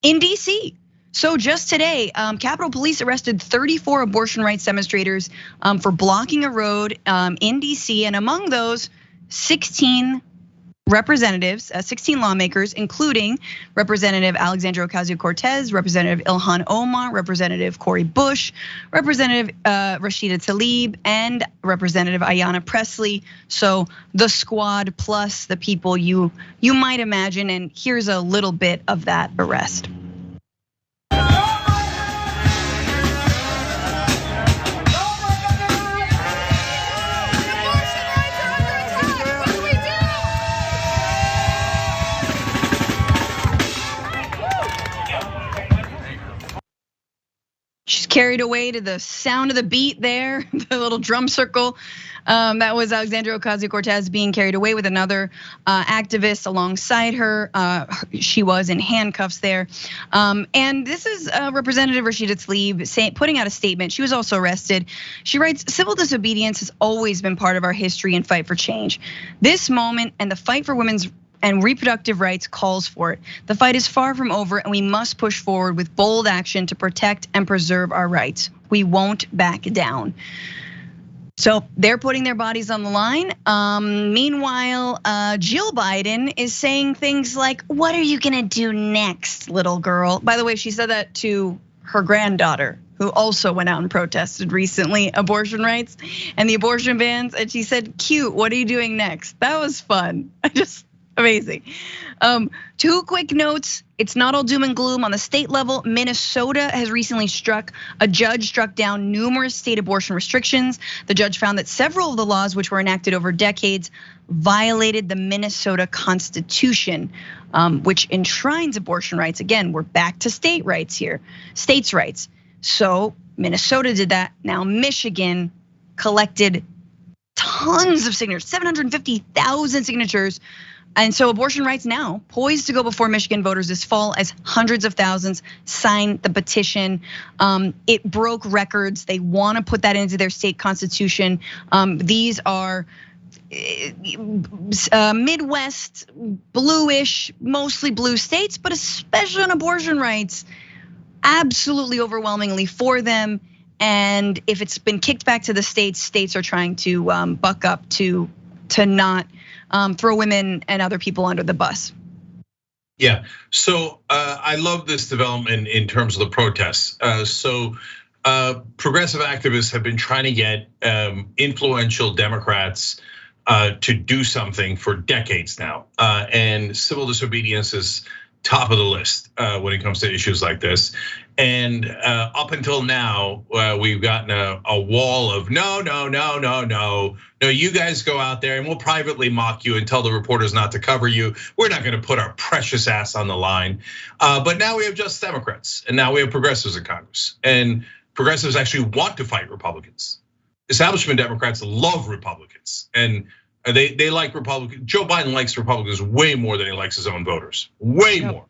in DC. So just today, Capitol Police arrested 34 abortion rights demonstrators for blocking a road in DC, and among those, 16 representatives, 16 lawmakers, including Representative Alexandria Ocasio-Cortez, Representative Ilhan Omar, Representative Cori, Representative Rashida Tlaib, and Representative Ayanna Pressley. So the squad plus the people you might imagine, and here's a little bit of that arrest. She's carried away to the sound of the beat there, the little drum circle. That was Alexandria Ocasio-Cortez being carried away with another activist alongside her. She was in handcuffs there. And this is Representative Rashida Tlaib putting out a statement. She was also arrested. She writes, "Civil disobedience has always been part of our history and fight for change. This moment and the fight for women's and reproductive rights calls for it. The fight is far from over, and we must push forward with bold action to protect and preserve our rights. We won't back down." So they're putting their bodies on the line. Meanwhile, Jill Biden is saying things like, "What are you gonna do next, little girl?" By the way, she said that to her granddaughter, who also went out and protested recently abortion rights and the abortion bans. And she said, "Cute, what are you doing next?" That was fun. Amazing. 2 quick notes. It's not all doom and gloom on the state level. Minnesota has recently a judge struck down numerous state abortion restrictions. The judge found that several of the laws which were enacted over decades violated the Minnesota Constitution, which enshrines abortion rights. Again, we're back to state rights here, states' rights. So Minnesota did that. Now Michigan collected tons of signatures, 750,000 signatures. And so abortion rights now poised to go before Michigan voters this fall as hundreds of thousands signed the petition. It broke records. They want to put that into their state constitution. These are Midwest, bluish, mostly blue states, but especially on abortion rights, absolutely overwhelmingly for them. And if it's been kicked back to the states are trying to buck up to not throw women and other people under the bus. Yeah, so I love this development in terms of the protests. Progressive activists have been trying to get influential Democrats to do something for decades now. And civil disobedience is top of the list when it comes to issues like this. And up until now, we've gotten a wall of no, you guys go out there and we'll privately mock you and tell the reporters not to cover you. We're not gonna put our precious ass on the line. But now we have just Democrats, and now we have progressives in Congress. And progressives actually want to fight Republicans. Establishment Democrats love Republicans, and they like Republicans. Joe Biden likes Republicans way more than he likes his own voters, way more.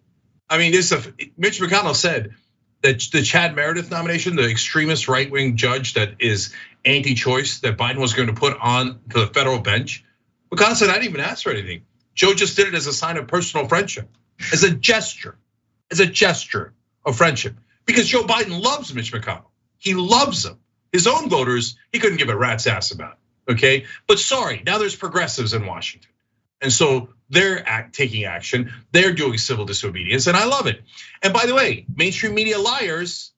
I mean, Mitch McConnell said that the Chad Meredith nomination, the extremist right-wing judge that is anti-choice that Biden was going to put on to the federal bench, McConnell said, "I didn't even ask for anything. Joe just did it as a sign of personal friendship, as a gesture of friendship." Because Joe Biden loves Mitch McConnell. He loves him. His own voters, he couldn't give a rat's ass about, okay? But sorry, now there's progressives in Washington. And so they're taking action, they're doing civil disobedience, and I love it. And by the way, mainstream media liars,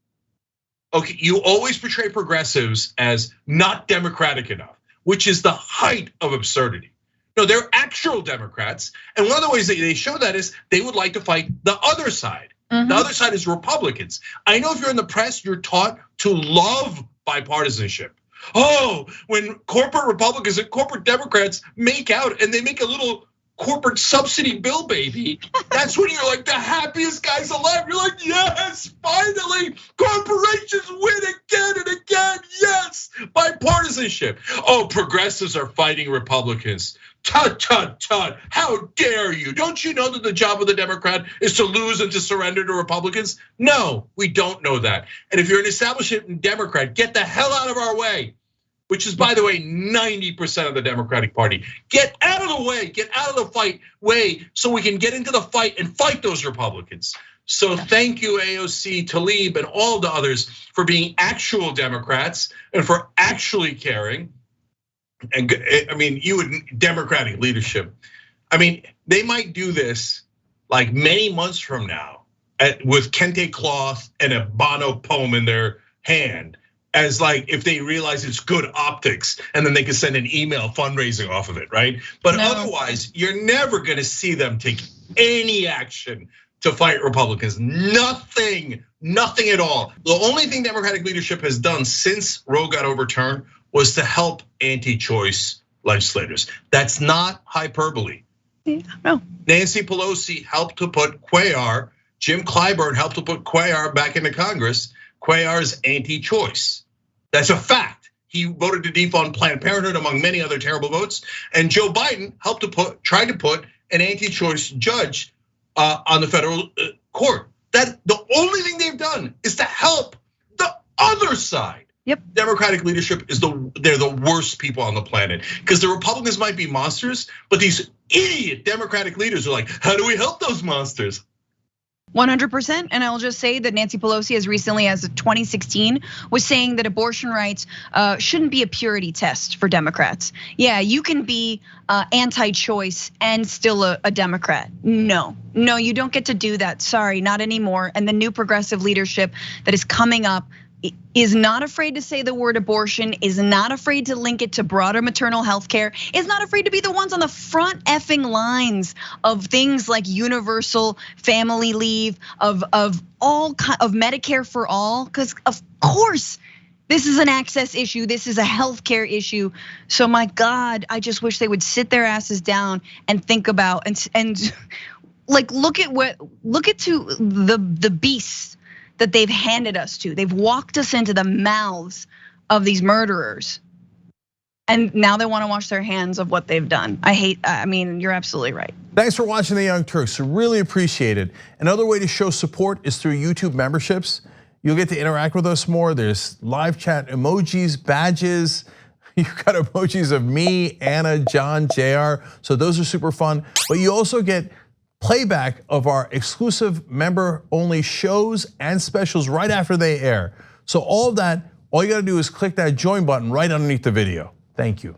okay, you always portray progressives as not democratic enough, which is the height of absurdity. No, they're actual Democrats, and one of the ways that they show that is they would like to fight the other side. The other side is Republicans. I know if you're in the press, you're taught to love bipartisanship. Oh, when corporate Republicans and corporate Democrats make out and they make a little corporate subsidy bill, baby, that's when you're like the happiest guys alive. You're like, yes, finally, corporations win again and again, yes, bipartisanship. Oh, progressives are fighting Republicans. Tut, tut, tut, how dare you? Don't you know that the job of the Democrat is to lose and to surrender to Republicans? No, we don't know that. And if you're an establishment Democrat, get the hell out of our way, which is, by the way, 90% of the Democratic Party. Get out of the way, get out of the fight way so we can get into the fight and fight those Republicans. So thank you, AOC, Tlaib, and all the others for being actual Democrats and for actually caring. And I mean, Democratic leadership. I mean, they might do this like many months from now with kente cloth and a Bono poem in their hand, as like if they realize it's good optics, and then they can send an email fundraising off of it, right? But otherwise, you're never gonna see them take any action to fight Republicans. Nothing at all. The only thing Democratic leadership has done since Roe got overturned was to help anti-choice legislators. That's not hyperbole. No. Nancy Pelosi helped to put Cuellar, Jim Clyburn helped to put Cuellar back into Congress. Cuellar is anti-choice. That's a fact. He voted to defund Planned Parenthood, among many other terrible votes. And Joe Biden tried to put an anti-choice judge on the federal court. That the only thing they've done is to help the other side. Yep. Democratic leadership they're the worst people on the planet, because the Republicans might be monsters, but these idiot Democratic leaders are like, how do we help those monsters? 100%, and I'll just say that Nancy Pelosi, as recently as 2016, was saying that abortion rights shouldn't be a purity test for Democrats. Yeah, you can be anti-choice and still a Democrat. No, you don't get to do that. Sorry, not anymore. And the new progressive leadership that is coming up is not afraid to say the word abortion, is not afraid to link it to broader maternal health care, is not afraid to be the ones on the front effing lines of things like universal family leave, of Medicare for all, because of course this is an access issue, this is a healthcare issue. So my God, I just wish they would sit their asses down and think about and like look at the beasts that they've handed us to. They've walked us into the mouths of these murderers. And now they want to wash their hands of what they've done. I mean, you're absolutely right. Thanks for watching The Young Turks, really appreciate it. Another way to show support is through YouTube memberships. You'll get to interact with us more. There's live chat emojis, badges. You've got emojis of me, Anna, John, JR. So those are super fun. But you also get playback of our exclusive member-only shows and specials right after they air. So all of that, all you gotta do is click that join button right underneath the video. Thank you.